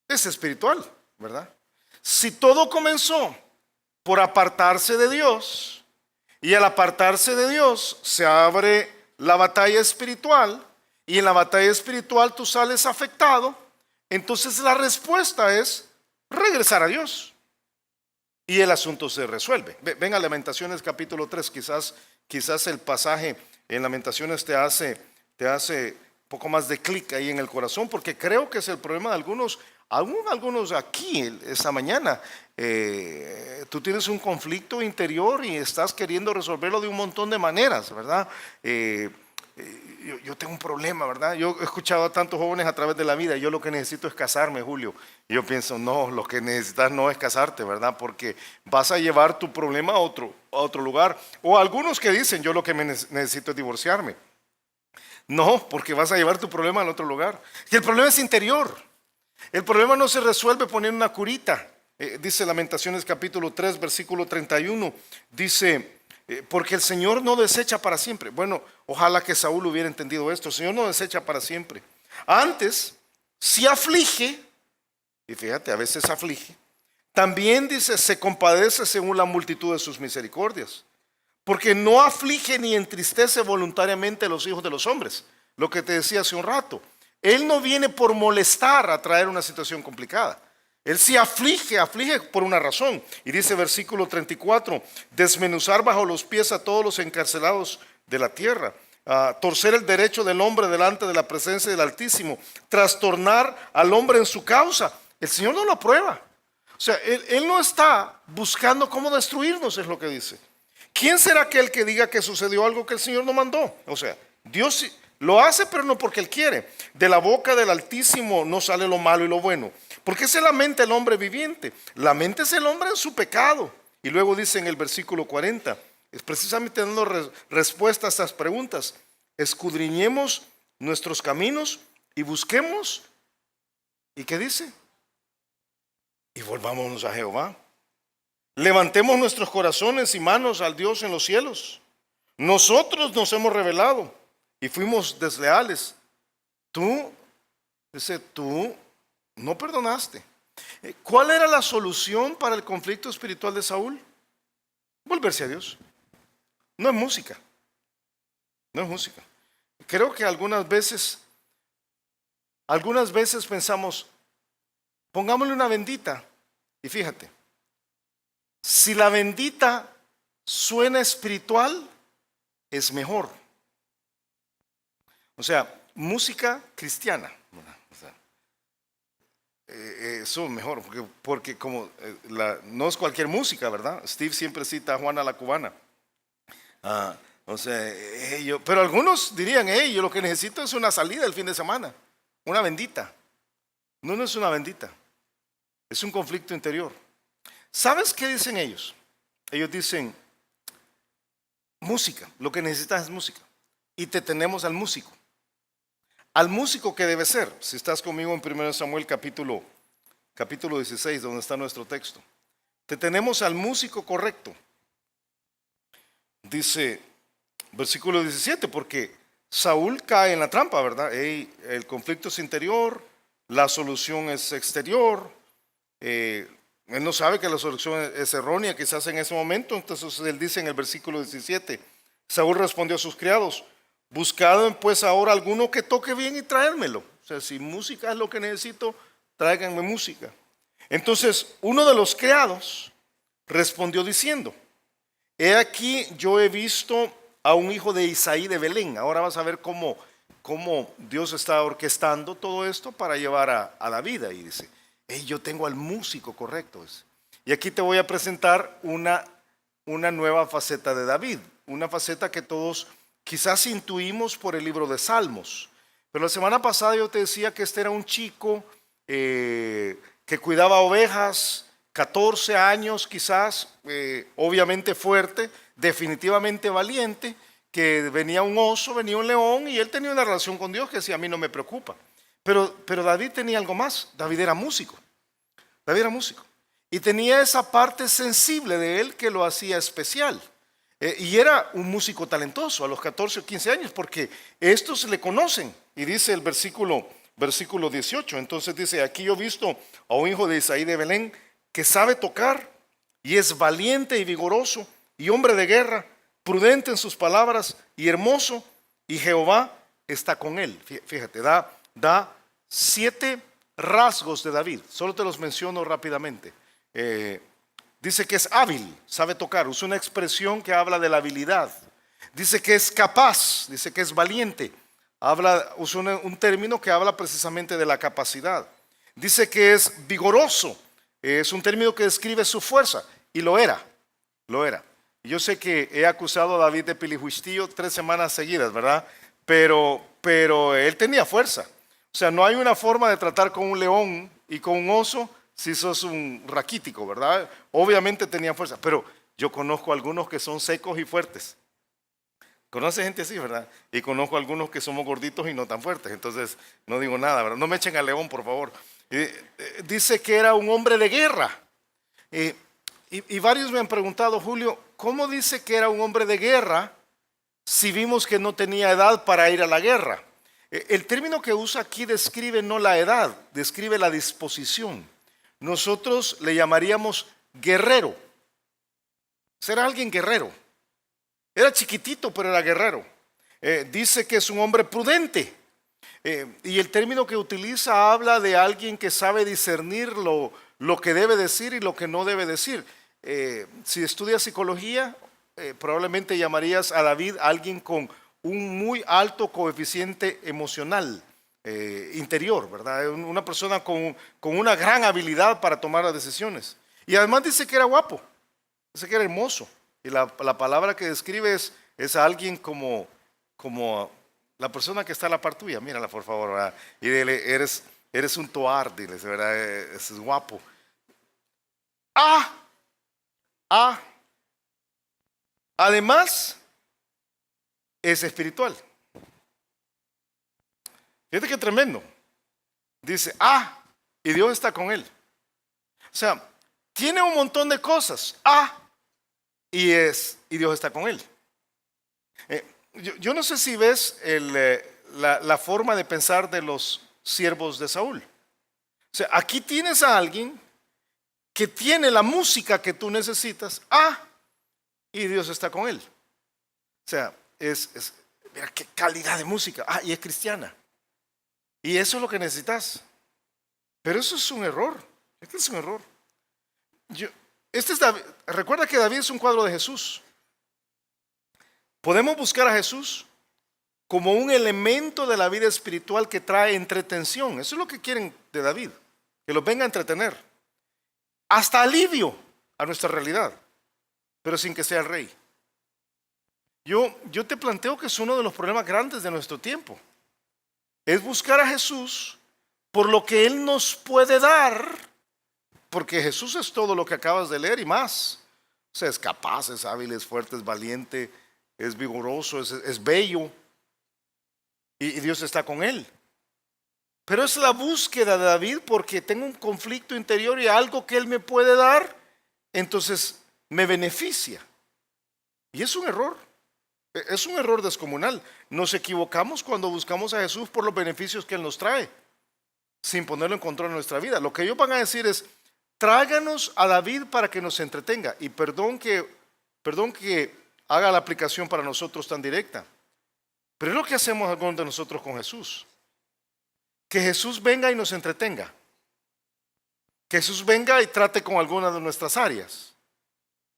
Es espiritual, ¿verdad? Si todo comenzó por apartarse de Dios, y al apartarse de Dios se abre la batalla espiritual, y en la batalla espiritual tú sales afectado, entonces la respuesta es regresar a Dios. Y el asunto se resuelve. Ven a Lamentaciones capítulo 3, quizás el pasaje en Lamentaciones te hace un poco más de clic ahí en el corazón, porque creo que es el problema de algunos aquí esta mañana. Tú tienes un conflicto interior y estás queriendo resolverlo de un montón de maneras, ¿verdad? Yo tengo un problema, ¿verdad? Yo he escuchado a tantos jóvenes a través de la vida, yo lo que necesito es casarme, Julio. Y yo pienso, no, lo que necesitas no es casarte, ¿verdad? Porque vas a llevar tu problema a otro lugar. O algunos que dicen, yo lo que necesito es divorciarme. No, porque vas a llevar tu problema al otro lugar. Y el problema es interior. El problema no se resuelve poniendo una curita. Dice Lamentaciones capítulo 3, versículo 31. Dice, porque el Señor no desecha para siempre. Bueno, ojalá que Saúl hubiera entendido esto. El Señor no desecha para siempre. Antes, si aflige, y fíjate, a veces aflige, también dice, se compadece según la multitud de sus misericordias. Porque no aflige ni entristece voluntariamente a los hijos de los hombres. Lo que te decía hace un rato. Él no viene por molestar a traer una situación complicada. Él sí aflige por una razón. Y dice versículo 34, desmenuzar bajo los pies a todos los encarcelados de la tierra, torcer el derecho del hombre delante de la presencia del Altísimo, trastornar al hombre en su causa. El Señor no lo aprueba. O sea, él no está buscando cómo destruirnos, es lo que dice. ¿Quién será aquel que diga que sucedió algo que el Señor no mandó? O sea, Dios lo hace, pero no porque Él quiere. De la boca del Altísimo no sale lo malo y lo bueno. ¿Por qué se lamenta el hombre viviente? Lamenta el hombre en su pecado. Y luego dice en el versículo 40, es precisamente dando respuesta a estas preguntas. Escudriñemos nuestros caminos y busquemos. ¿Y qué dice? Y volvámonos a Jehová. Levantemos nuestros corazones y manos al Dios en los cielos. Nosotros nos hemos rebelado y fuimos desleales. Tú no perdonaste. ¿Cuál era la solución para el conflicto espiritual de Saúl? Volverse a Dios. No es música. No es música. Creo que algunas veces pensamos, pongámosle una bendita. Y fíjate, si la bendita suena espiritual, es mejor. O sea, música cristiana. Eso es mejor, porque como no es cualquier música, ¿verdad? Steve siempre cita a Juana la Cubana. Pero algunos dirían, yo lo que necesito es una salida el fin de semana, una bendita. No es una bendita, es un conflicto interior. ¿Sabes qué dicen ellos? Ellos dicen, música, lo que necesitas es música. Y te tenemos al músico. Al músico que debe ser. Si estás conmigo en 1 Samuel capítulo 16, donde está nuestro texto. Te tenemos al músico correcto. Dice, versículo 17, porque Saúl cae en la trampa, ¿verdad? El conflicto es interior, la solución es exterior. Él no sabe que la solución es errónea, quizás en ese momento. Entonces él dice en el versículo 17, Saúl respondió a sus criados, buscad pues ahora alguno que toque bien y traérmelo. O sea, si música es lo que necesito, tráiganme música. Entonces uno de los criados respondió diciendo, he aquí yo he visto a un hijo de Isaí de Belén. Ahora vas a ver cómo Dios está orquestando todo esto para llevar a David. Y dice, yo tengo al músico correcto. Y aquí te voy a presentar una nueva faceta de David, una faceta que todos quizás intuimos por el libro de Salmos. Pero la semana pasada yo te decía que este era un chico que cuidaba ovejas, 14 años quizás, obviamente fuerte, definitivamente valiente, que venía un oso, venía un león y él tenía una relación con Dios que decía, a mí no me preocupa. Pero David tenía algo más, David era músico. David era músico. Y tenía esa parte sensible de él que lo hacía especial. Y era un músico talentoso a los 14 o 15 años, porque estos le conocen. Y dice el versículo 18, entonces dice, aquí yo he visto a un hijo de Isaí de Belén que sabe tocar y es valiente y vigoroso y hombre de guerra, prudente en sus palabras y hermoso, y Jehová está con él. Fíjate, da 7 rasgos de David, solo te los menciono rápidamente. Dice que es hábil, sabe tocar, usa una expresión que habla de la habilidad. Dice que es capaz, dice que es valiente, usa un término que habla precisamente de la capacidad. Dice que es vigoroso, es un término que describe su fuerza, y lo era. Yo sé que he acusado a David de pilijuistillo 3 semanas seguidas, ¿verdad? Pero él tenía fuerza. O sea, no hay una forma de tratar con un león y con un oso si sos un raquítico, ¿verdad? Obviamente tenía fuerza, pero yo conozco algunos que son secos y fuertes. Conoce gente así, ¿verdad? Y conozco algunos que somos gorditos y no tan fuertes, entonces no digo nada, ¿verdad? No me echen al león, por favor. Dice que era un hombre de guerra. Y varios me han preguntado, Julio, ¿cómo dice que era un hombre de guerra si vimos que no tenía edad para ir a la guerra? El término que usa aquí describe no la edad, describe la disposición. Nosotros le llamaríamos guerrero. Será alguien guerrero. Era chiquitito, pero era guerrero. Dice que es un hombre prudente. Y el término que utiliza habla de alguien que sabe discernir lo que debe decir y lo que no debe decir. Si estudias psicología, probablemente llamarías a David alguien con un muy alto coeficiente emocional interior, ¿verdad? Una persona con una gran habilidad para tomar las decisiones. Y además dice que era guapo, dice que era hermoso. Y la palabra que describe es a alguien como la persona que está a la par tuya. Mírala, por favor, ¿verdad? Y dile, eres un toar, dile, ¿verdad? Es guapo. Además, es espiritual. Fíjate qué tremendo. Dice, y Dios está con él. O sea, tiene un montón de cosas. Y Dios está con él. Yo no sé si ves la forma de pensar de los siervos de Saúl. O sea, aquí tienes a alguien que tiene la música que tú necesitas, y Dios está con él. O sea, mira qué calidad de música, y es cristiana. Y eso es lo que necesitas. Pero eso es un error. Este es un error. Recuerda que David es un cuadro de Jesús. Podemos buscar a Jesús como un elemento de la vida espiritual que trae entretención. Eso es lo que quieren de David, que los venga a entretener. Hasta alivio a nuestra realidad, pero sin que sea el rey. Yo te planteo que es uno de los problemas grandes de nuestro tiempo. Es buscar a Jesús por lo que Él nos puede dar, porque Jesús es todo lo que acabas de leer y más. O sea, es capaz, es hábil, es fuerte, es valiente, es vigoroso, es bello. Y Dios está con Él. Pero es la búsqueda de David porque tengo un conflicto interior y algo que Él me puede dar, entonces me beneficia. Y es un error. Es un error descomunal. Nos equivocamos cuando buscamos a Jesús por los beneficios que Él nos trae, sin ponerlo en control de nuestra vida. Lo que ellos van a decir es, tráiganos a David para que nos entretenga. Y perdón que haga la aplicación para nosotros tan directa. Pero es lo que hacemos algunos de nosotros con Jesús. Que Jesús venga y nos entretenga. Que Jesús venga y trate con alguna de nuestras áreas.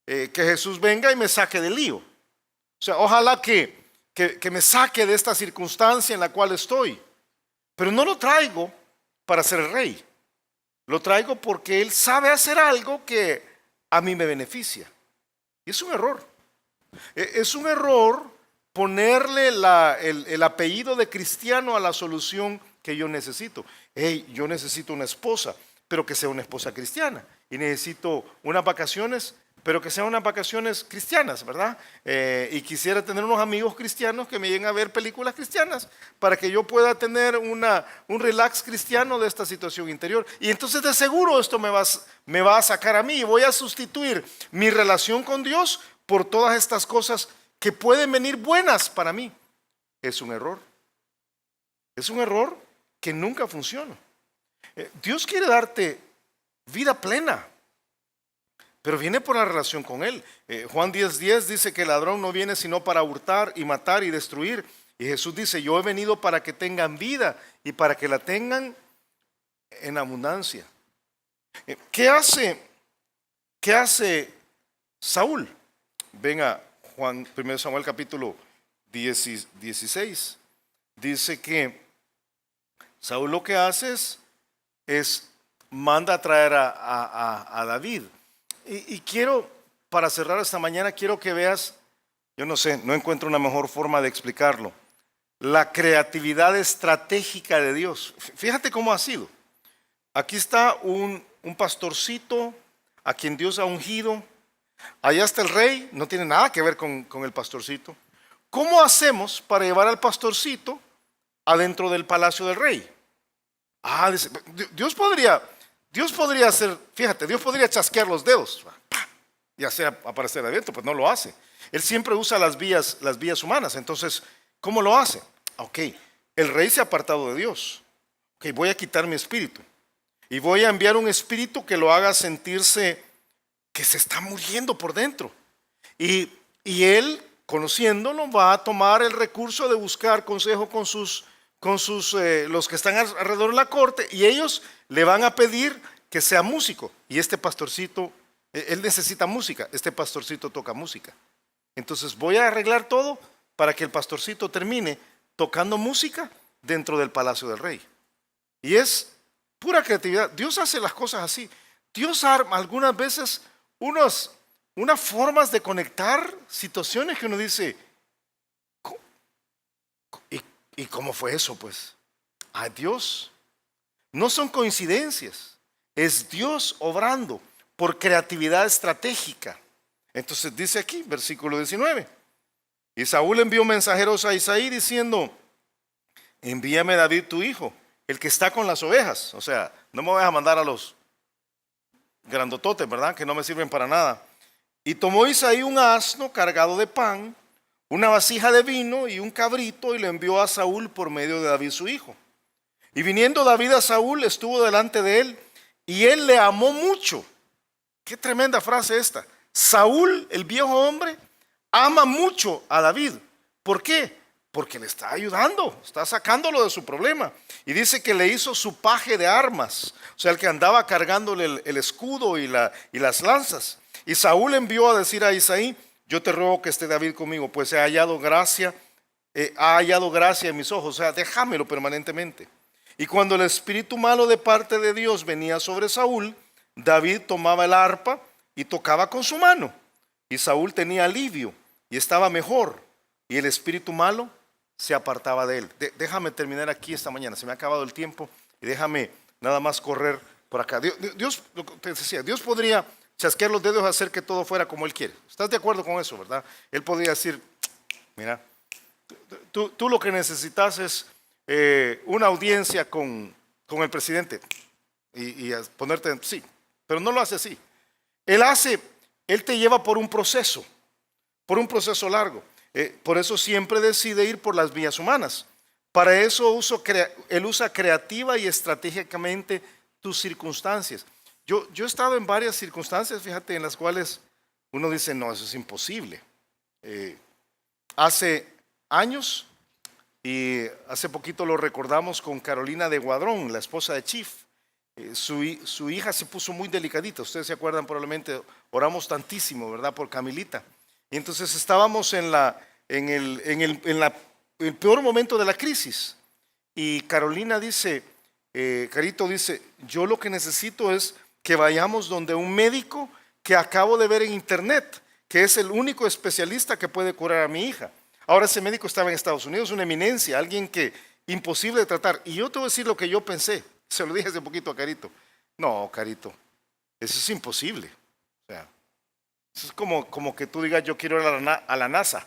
Que Jesús venga y me saque del lío. O sea, ojalá que me saque de esta circunstancia en la cual estoy. Pero no lo traigo para ser el rey. Lo traigo porque Él sabe hacer algo que a mí me beneficia. Y es un error. Es un error ponerle el apellido de cristiano a la solución que yo necesito. Hey, yo necesito una esposa, pero que sea una esposa cristiana. Y necesito unas vacaciones, pero que sean unas vacaciones cristianas, ¿verdad? Y quisiera tener unos amigos cristianos que me lleguen a ver películas cristianas para que yo pueda tener un relax cristiano de esta situación interior. Y entonces de seguro esto me va a sacar a mí y voy a sustituir mi relación con Dios por todas estas cosas que pueden venir buenas para mí. Es un error. Es un error que nunca funciona. Dios quiere darte vida plena, pero viene por la relación con Él. Juan 10:10 dice que el ladrón no viene sino para hurtar y matar y destruir. Y Jesús dice, yo he venido para que tengan vida y para que la tengan en abundancia. ¿Qué hace Saúl? Venga, 1 Samuel capítulo 16. Dice que Saúl lo que hace es manda a traer a David. Y quiero, para cerrar esta mañana, quiero que veas, yo no sé, no encuentro una mejor forma de explicarlo, la creatividad estratégica de Dios. Fíjate cómo ha sido. Aquí está un pastorcito a quien Dios ha ungido. Allá está el rey, no tiene nada que ver con el pastorcito. ¿Cómo hacemos para llevar al pastorcito adentro del palacio del rey? Dios podría hacer, fíjate, Dios podría chasquear los dedos y hacer aparecer adentro, pues no lo hace. Él siempre usa las vías humanas. Entonces, ¿cómo lo hace? Ok, el rey se ha apartado de Dios. Ok, voy a quitar mi espíritu y voy a enviar un espíritu que lo haga sentirse que se está muriendo por dentro. Y él, conociéndolo, va a tomar el recurso de buscar consejo con los que están alrededor de la corte, y ellos le van a pedir que sea músico. Y este pastorcito, él necesita música, este pastorcito toca música. Entonces voy a arreglar todo para que el pastorcito termine tocando música dentro del palacio del rey. Y es pura creatividad. Dios hace las cosas así. Dios arma algunas veces unas formas de conectar situaciones que uno dice, ¿y cómo fue eso? Pues, Dios. No son coincidencias, es Dios obrando por creatividad estratégica. Entonces dice aquí, versículo 19, y Saúl envió mensajeros a Isaí diciendo, envíame David tu hijo, el que está con las ovejas. O sea, no me vas a mandar a los grandototes, ¿verdad? Que no me sirven para nada. Y tomó Isaí un asno cargado de pan, una vasija de vino y un cabrito, y le envió a Saúl por medio de David su hijo. Y viniendo David a Saúl, estuvo delante de él, y él le amó mucho. Qué tremenda frase esta. Saúl, el viejo hombre, ama mucho a David. ¿Por qué? Porque le está ayudando, está sacándolo de su problema. Y dice que le hizo su paje de armas, o sea, el que andaba cargándole el escudo y las lanzas. Y Saúl envió a decir a Isaí, yo te ruego que esté David conmigo, pues ha hallado gracia en mis ojos, o sea, déjamelo permanentemente. Y cuando el espíritu malo de parte de Dios venía sobre Saúl, David tomaba el arpa y tocaba con su mano. Y Saúl tenía alivio y estaba mejor, y el espíritu malo se apartaba de él. Déjame terminar aquí esta mañana, se me ha acabado el tiempo, y déjame nada más correr por acá. Dios, te decía, Dios podría chasquear los dedos y hacer que todo fuera como Él quiere. ¿Estás de acuerdo con eso, verdad? Él podría decir, mira, tú lo que necesitas es una audiencia con el presidente y ponerte, sí, pero no lo hace así. Él te lleva por un proceso largo. Por eso siempre decide ir por las vías humanas. Para eso Él usa creativa y estratégicamente tus circunstancias. Yo he estado en varias circunstancias, fíjate, en las cuales uno dice, no, eso es imposible. Hace años, y hace poquito lo recordamos con Carolina de Guadrón, la esposa de Chief. Su hija se puso muy delicadita, ustedes se acuerdan probablemente, oramos tantísimo, ¿verdad?, por Camilita. Y entonces estábamos en el peor momento de la crisis. Y Carolina dice, Carito dice, yo lo que necesito es que vayamos donde un médico que acabo de ver en internet, que es el único especialista que puede curar a mi hija. Ahora ese médico estaba en Estados Unidos, una eminencia, alguien que imposible de tratar. Y yo te voy a decir lo que yo pensé. Se lo dije hace poquito a Carito. No, Carito, eso es imposible. O sea, eso es como que tú digas, yo quiero ir a la NASA.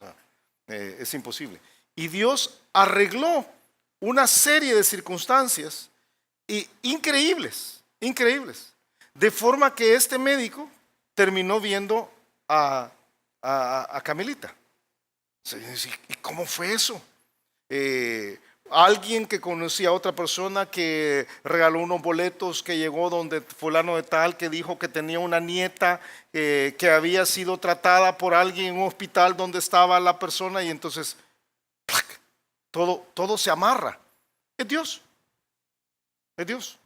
O sea, es imposible. Y Dios arregló una serie de circunstancias increíbles, increíbles. De forma que este médico terminó viendo a Camilita. ¿Y cómo fue eso? Alguien que conocía a otra persona que regaló unos boletos, que llegó donde fulano de tal, que dijo que tenía una nieta que había sido tratada por alguien en un hospital donde estaba la persona, y entonces ¡plac! Todo se amarra. Es Dios, es Dios,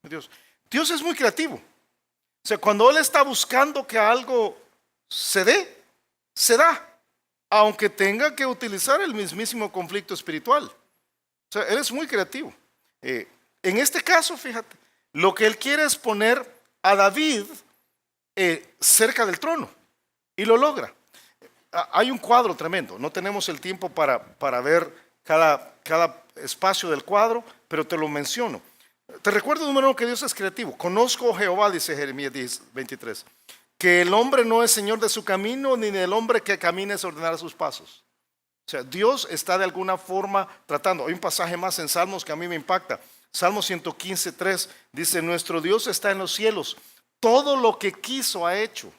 es Dios. Dios es muy creativo. O sea, cuando Él está buscando que algo se dé, se da, aunque tenga que utilizar el mismísimo conflicto espiritual. O sea, Él es muy creativo. En este caso, fíjate, lo que Él quiere es poner a David cerca del trono, y lo logra. Hay un cuadro tremendo, no tenemos el tiempo para ver cada espacio del cuadro, pero te lo menciono. Te recuerdo, número uno, que Dios es creativo. Conozco a Jehová, dice Jeremías 10:23, que el hombre no es señor de su camino, ni del hombre que camine es ordenar sus pasos. O sea, Dios está de alguna forma tratando. Hay un pasaje más en Salmos que a mí me impacta. Salmo 115:3 dice, nuestro Dios está en los cielos, todo lo que quiso ha hecho.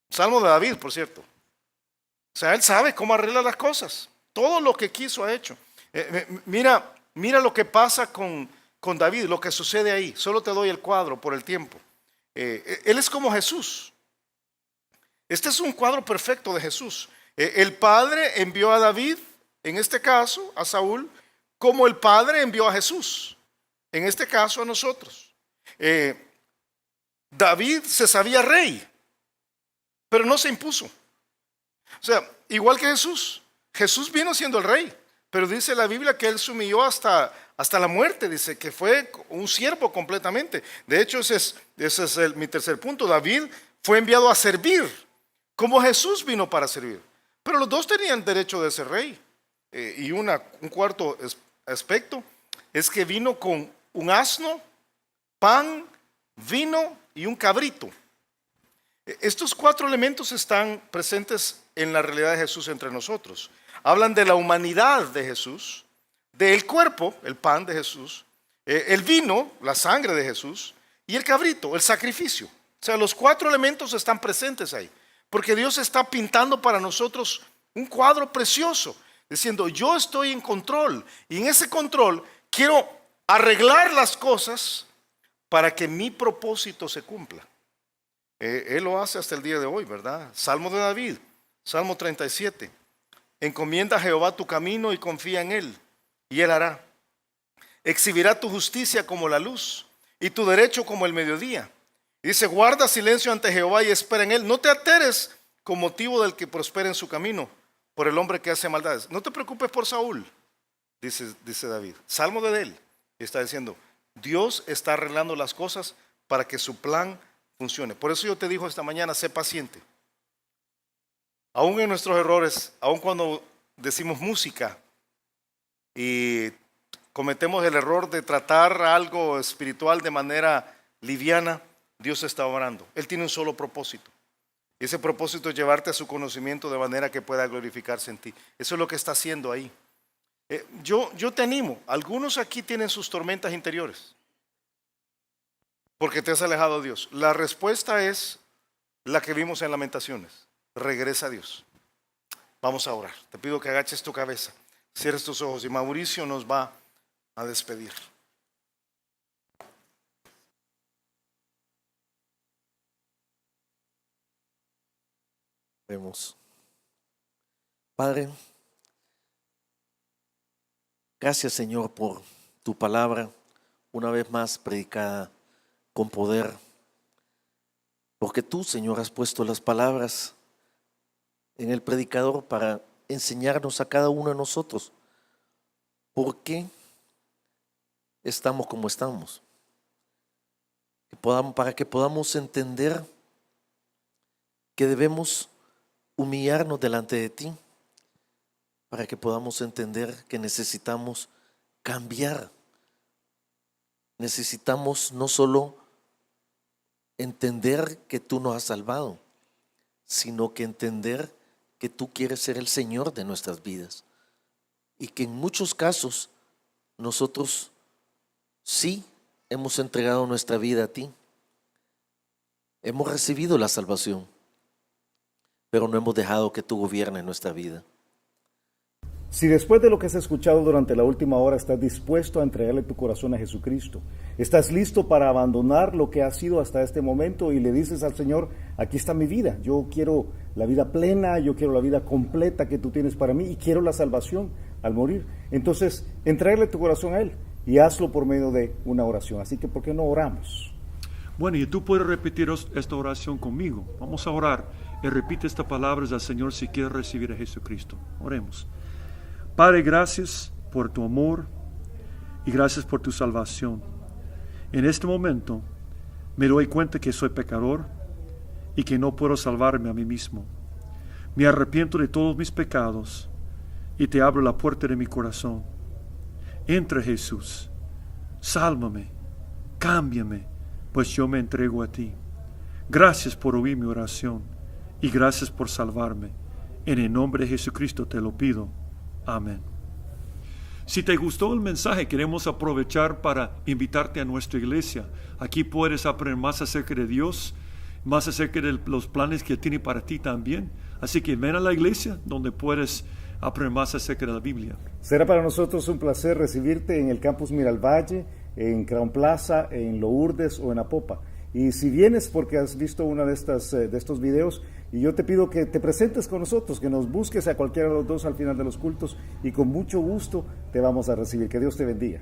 Salmo de David, por cierto. O sea, Él sabe cómo arregla las cosas. Todo lo que quiso ha hecho. Mira lo que pasa con David, lo que sucede ahí. Solo te doy el cuadro por el tiempo. Él es como Jesús. Este es un cuadro perfecto de Jesús. El Padre envió a David, en este caso a Saúl, como el Padre envió a Jesús, en este caso a nosotros. David se sabía rey, pero no se impuso. O sea, igual que Jesús. Jesús vino siendo el rey, pero dice la Biblia que Él se humilló hasta la muerte. Dice que fue un siervo completamente. De hecho, ese es mi tercer punto. David fue enviado a servir, como Jesús vino para servir. Pero los dos tenían derecho de ser rey. Y un cuarto aspecto es que vino con un asno, pan, vino y un cabrito. Estos cuatro elementos están presentes en la realidad de Jesús entre nosotros. Hablan de la humanidad de Jesús, del cuerpo, el pan de Jesús, el vino, la sangre de Jesús, y el cabrito, el sacrificio. O sea, los cuatro elementos están presentes ahí, porque Dios está pintando para nosotros un cuadro precioso, diciendo, yo estoy en control, y en ese control quiero arreglar las cosas para que mi propósito se cumpla. Él lo hace hasta el día de hoy, ¿verdad? Salmo de David, Salmo 37. Encomienda a Jehová tu camino y confía en Él, y Él hará. Exhibirá tu justicia como la luz y tu derecho como el mediodía. Dice, guarda silencio ante Jehová y espera en Él. No te alteres con motivo del que prospera en su camino, por el hombre que hace maldades. No te preocupes por Saúl, dice David. Salmo de él. Está diciendo, Dios está arreglando las cosas para que su plan funcione. Por eso yo te digo esta mañana, sé paciente. Aún en nuestros errores, aún cuando decimos música y cometemos el error de tratar algo espiritual de manera liviana, Dios está obrando. Él tiene un solo propósito. Y ese propósito es llevarte a su conocimiento de manera que pueda glorificarse en ti. Eso es lo que está haciendo ahí. Yo te animo. Algunos aquí tienen sus tormentas interiores porque te has alejado de Dios. La respuesta es la que vimos en Lamentaciones. Regresa a Dios. Vamos a orar. Te pido que agaches tu cabeza, cierres tus ojos y Mauricio nos va a despedir. Vemos. Padre, gracias Señor por tu palabra, una vez más predicada con poder, porque tú Señor has puesto las palabras en el predicador para enseñarnos a cada uno de nosotros por qué estamos como estamos, para que podamos entender que debemos humillarnos delante de ti para que podamos entender que necesitamos cambiar. Necesitamos no solo entender que tú nos has salvado, sino que entender que tú quieres ser el Señor de nuestras vidas. Y que en muchos casos nosotros sí hemos entregado nuestra vida a ti. Hemos recibido la salvación, pero no hemos dejado que tú gobiernes nuestra vida. Si después de lo que has escuchado durante la última hora estás dispuesto a entregarle tu corazón a Jesucristo, estás listo para abandonar lo que has sido hasta este momento y le dices al Señor, aquí está mi vida, yo quiero la vida plena, yo quiero la vida completa que tú tienes para mí y quiero la salvación al morir. Entonces, entrégale tu corazón a Él y hazlo por medio de una oración. Así que, ¿por qué no oramos? Bueno, y tú puedes repetir esta oración conmigo. Vamos a orar y repite estas palabras al Señor si quieres recibir a Jesucristo. Oremos. Padre, gracias por tu amor y gracias por tu salvación. En este momento me doy cuenta que soy pecador y que no puedo salvarme a mí mismo. Me arrepiento de todos mis pecados y te abro la puerta de mi corazón. Entra, Jesús, sálvame, cámbiame, pues yo me entrego a ti. Gracias por oír mi oración y gracias por salvarme. En el nombre de Jesucristo te lo pido. Amén. Si te gustó el mensaje, queremos aprovechar para invitarte a nuestra iglesia. Aquí puedes aprender más acerca de Dios, más acerca de los planes que tiene para ti también. Así que ven a la iglesia donde puedes aprender más acerca de la Biblia. Será para nosotros un placer recibirte en el campus Miralvalle, en Crown Plaza, en Lourdes o en Apopa. Y si vienes porque has visto una de estos videos, y yo te pido que te presentes con nosotros, que nos busques a cualquiera de los dos al final de los cultos y con mucho gusto te vamos a recibir. Que Dios te bendiga.